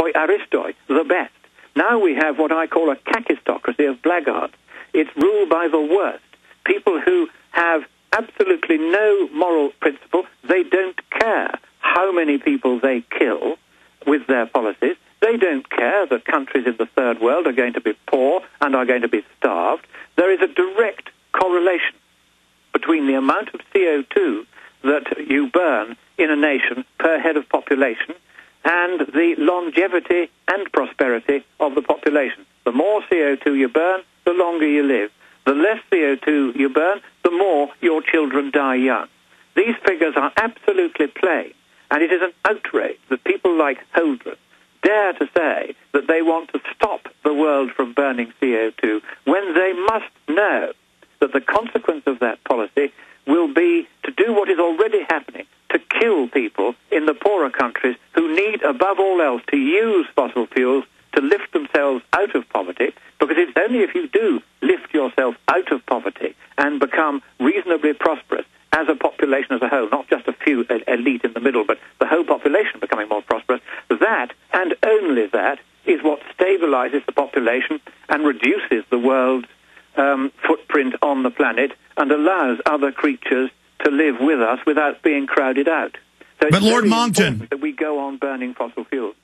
hoi aristoi, the best. Now we have what I call a kakistocracy of blackguards. It's ruled by the worst. People who have absolutely no moral principle. They don't care how many people they kill with their policies. They don't care that countries in the third world are going to be poor and are going to be starved. There is a direct correlation between the amount of CO2 that you burn in a nation per head of population and the longevity and prosperity of the population. The more CO2 you burn, the longer you live. The less CO2 you burn, the more your children die young. These figures are absolutely plain, and it is an outrage that people like Holdren dare to say that they want to stop the world from burning CO2 when they must know that the consequence of that policy will be to do what is already happening, to kill people in the poorer countries who need, above all else, to use fossil fuels to lift themselves out of poverty, because it's only if you do lift yourself out of poverty and become reasonably prosperous as a population as a whole, not just a few elite in the middle, but the whole population becoming more prosperous, that, and only that, is what stabilizes the population and reduces the world's footprint on the planet and allows other creatures to live with us without being crowded out. So but Lord Monckton, that we go on burning fossil fuels.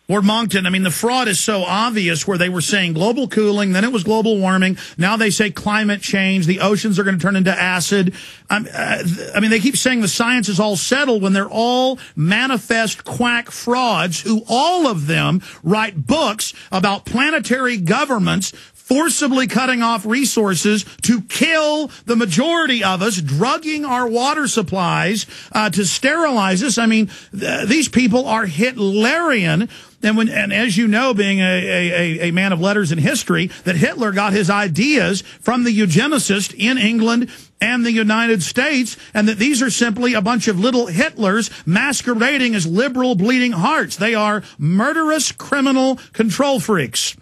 Lord Monckton, I mean, the fraud is so obvious where they were saying global cooling, then it was global warming. Now they say climate change. The oceans are going to turn into acid. I mean, they keep saying the science is all settled when they're all manifest quack frauds who all of them write books about planetary governments forcibly cutting off resources to kill the majority of us, drugging our water supplies to sterilize us. I mean, these people are Hitlerian. And as you know, being a man of letters and history, that Hitler got his ideas from the eugenicists in England and the United States, and that these are simply a bunch of little Hitlers masquerading as liberal bleeding hearts. They are murderous criminal control freaks.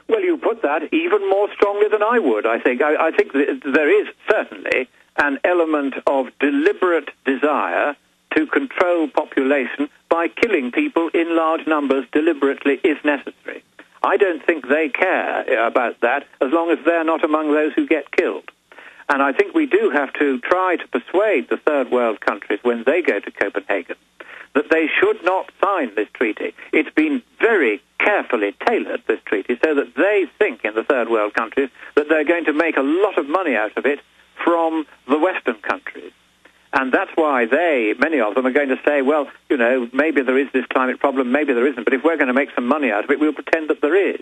Well, you put that even more strongly than I would, I think. I think that there is certainly an element of deliberate desire to control population by killing people in large numbers deliberately if necessary. I don't think they care about that as long as they're not among those who get killed. And I think we do have to try to persuade the third world countries when they go to Copenhagen that they should not sign this treaty. It's been very carefully tailored, this treaty, so that they think in the third world countries that they're going to make a lot of money out of it from the Western countries. And that's why many of them are going to say, well, you know, maybe there is this climate problem, maybe there isn't, but if we're going to make some money out of it, we'll pretend that there is.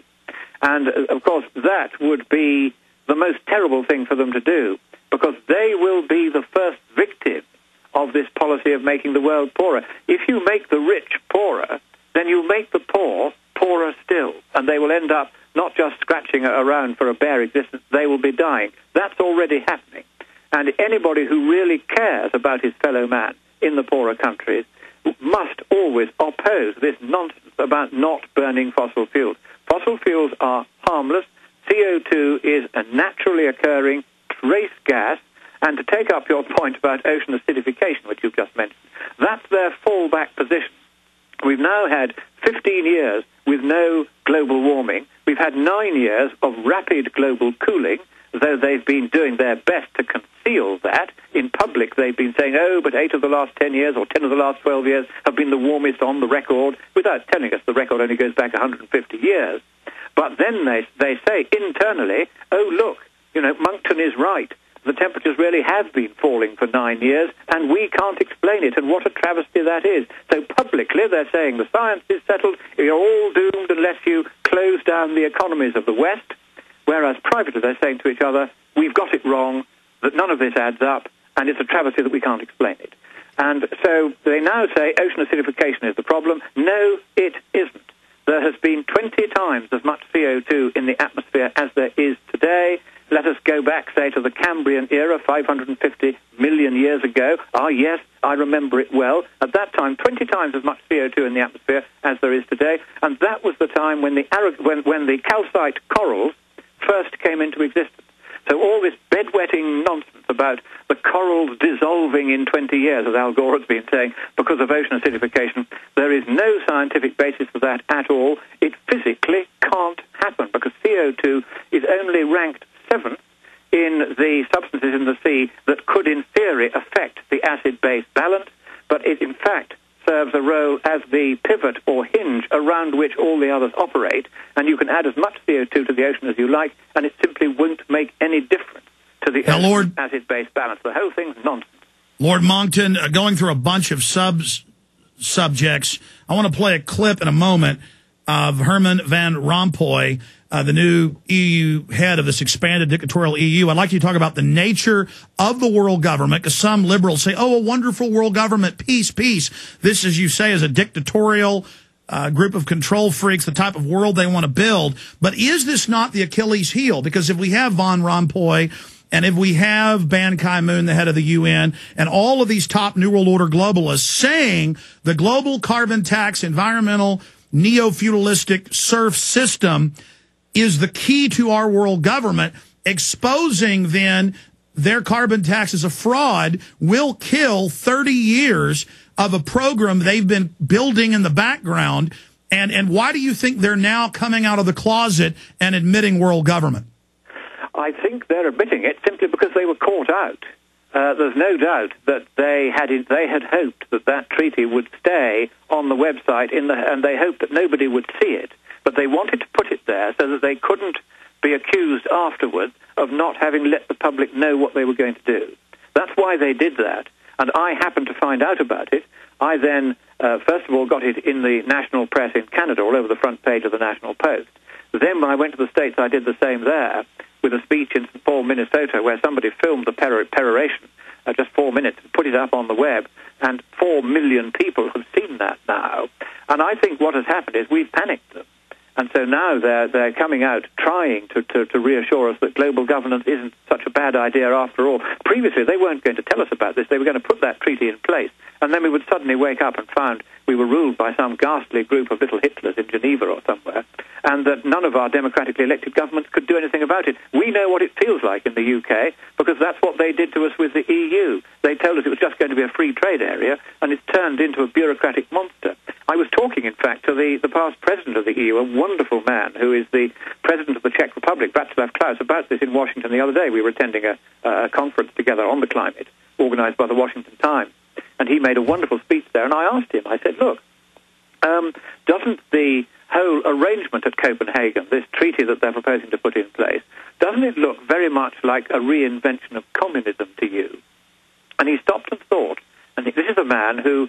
And, of course, that would be the most terrible thing for them to do, because they will be the first victim of this policy of making the world poorer. If you make the rich poorer, then you make the poor poorer still, and they will end up not just scratching around for a bare existence, they will be dying. That's already happening. And anybody who really cares about his fellow man in the poorer countries must always oppose this nonsense about not burning fossil fuels. Fossil fuels are harmless. CO2 is a naturally occurring trace gas. And to take up your point about ocean acidification, which you've just mentioned, that's their fallback position. We've now had 15 years with no global warming. We've had 9 years of rapid global cooling, though they've been doing their best to conceal that. In public, they've been saying, oh, but 8 of the last 10 years or 10 of the last 12 years have been the warmest on the record, without telling us the record only goes back 150 years. But then they say internally, oh, look, you know, Monckton is right. The temperatures really have been falling for 9 years, and we can't explain it, and what a travesty that is. So publicly they're saying the science is settled, you're all doomed unless you close down the economies of the West, whereas privately they're saying to each other, we've got it wrong, that none of this adds up, and it's a travesty that we can't explain it. And so they now say ocean acidification is the problem. No, it isn't. There has been 20 times as much CO2 in the atmosphere as there is today. Let us go back, say, to the Cambrian era, 550 million years ago. Ah, yes, I remember it well. At that time, 20 times as much CO2 in the atmosphere as there is today. And that was the time when the calcite corals first came into existence. So all this bedwetting nonsense about the corals dissolving in 20 years, as Al Gore has been saying, because of ocean acidification, there is no scientific basis for that at all. It physically can't happen because CO2 is only ranked 7th in the substances in the sea that could, in theory, affect the acid-base balance, but it, in fact, serves a role as the pivot or hinge around which all the others operate, and you can add as much CO2 to the ocean as you like, and it simply won't make any difference to the acid-base balance. The whole thing's nonsense. Lord Monckton, going through a bunch of subjects, I want to play a clip in a moment of Herman Van Rompuy, the new EU head of this expanded dictatorial EU. I'd like you to talk about the nature of the world government, because some liberals say, oh, a wonderful world government, peace, peace. This, as you say, is a dictatorial group of control freaks, the type of world they want to build. But is this not the Achilles heel? Because if we have Van Rompuy and if we have Ban Ki-moon, the head of the UN, and all of these top New World Order globalists saying the global carbon tax, environmental, neo-feudalistic serf system is the key to our world government, exposing then their carbon tax as a fraud will kill 30 years of a program they've been building in the background. And why do you think they're now coming out of the closet and admitting world government? I think they're admitting it simply because they were caught out. There's no doubt that they had hoped that treaty would stay on the website, and they hoped that nobody would see it. But they wanted to put it there so that they couldn't be accused afterwards of not having let the public know what they were going to do. That's why they did that. And I happened to find out about it. I then, first of all, got it in the national press in Canada, all over the front page of the National Post. Then when I went to the States, I did the same there with a speech in St. Paul, Minnesota, where somebody filmed the peroration, just 4 minutes, and put it up on the web, and 4 million people have seen that now. And I think what has happened is we've panicked them. And so now they're coming out trying to reassure us that global governance isn't such a bad idea after all. Previously, they weren't going to tell us about this. They were going to put that treaty in place, and then we would suddenly wake up and find we were ruled by some ghastly group of little Hitlers in Geneva or somewhere, and that none of our democratically elected governments could do anything about it. We know what it feels like in the UK, because that's what they did to us with the EU. They told us it was just going to be a free trade area, and it's turned into a bureaucratic monster. I was talking, in fact, to the past president of the EU, a wonderful man who is the president of the Czech Republic, Václav Klaus, about this in Washington the other day. We were attending a conference together on the climate, organized by the Washington Times, and he made a wonderful speech there, and I asked him, I said, look, doesn't the whole arrangement at Copenhagen, this treaty that they're proposing to put in place, doesn't it look very much like a reinvention of communism to you? And he stopped and thought, and this is a man who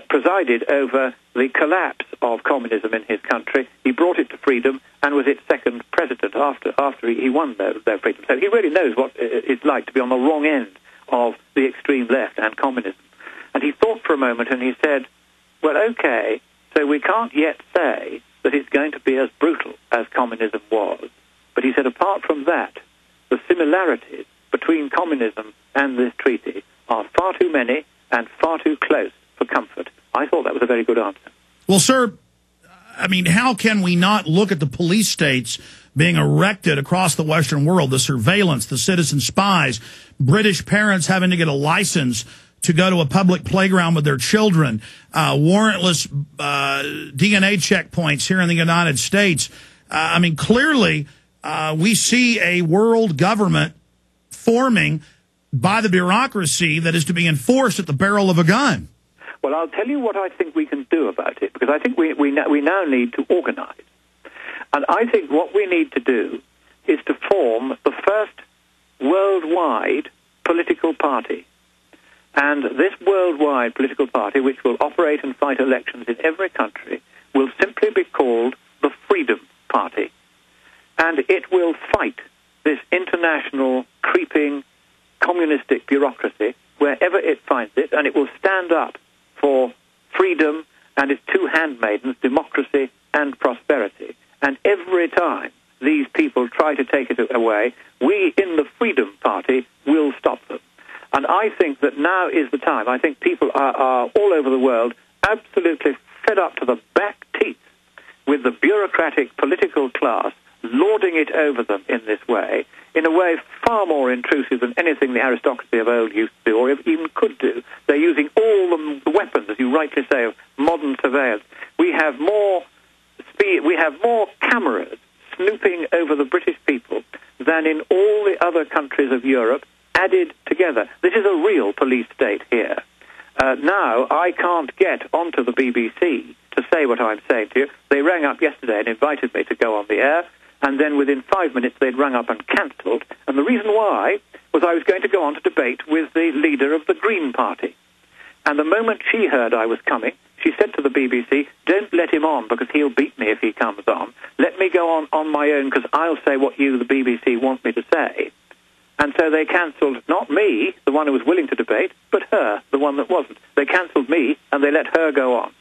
presided over the collapse of communism in his country. He brought it to freedom and was its second president after he won their freedom. So he really knows what it's like to be on the wrong end of the extreme left and communism. And he thought for a moment and he said, well, okay, so we can't yet say that it's going to be as brutal as communism was. But he said, apart from that, the similarities between communism and this treaty are far too many and far too close for comfort. I thought that was a very good answer. Well, sir, I mean, how can we not look at the police states being erected across the Western world, the surveillance, the citizen spies, British parents having to get a license to go to a public playground with their children, warrantless DNA checkpoints here in the United States. I mean, clearly, we see a world government forming by the bureaucracy that is to be enforced at the barrel of a gun. Well, I'll tell you what I think we can do about it, because I think we now need to organize. And I think what we need to do is to form the first worldwide political party. And this worldwide political party, which will operate and fight elections in every country, will simply be called the Freedom Party. And it will fight this international, creeping, communistic bureaucracy wherever it finds it, and it will stand up for freedom and its two handmaidens, democracy and prosperity. And every time these people try to take it away, we in the Freedom Party will stop them. And I think that now is the time. I think people are all over the world absolutely fed up to the back teeth with the bureaucratic political class lording it over them in this way, in a way far more intrusive than anything the aristocracy of old used to do or even could do. They're using all the weapons, as you rightly say, of modern surveillance. We have more speed, we have more cameras snooping over the British people than in all the other countries of Europe added together. This is a real police state here. Now, I can't get onto the BBC to say what I'm saying to you. They rang up yesterday and invited me to go on the air, and then within 5 minutes they'd rung up and cancelled. And the reason why was I was going to go on to debate with the leader of the Green Party. And the moment she heard I was coming, she said to the BBC, don't let him on because he'll beat me if he comes on. Let me go on my own because I'll say what you, the BBC, want me to say. And so they cancelled not me, the one who was willing to debate, but her, the one that wasn't. They cancelled me and they let her go on.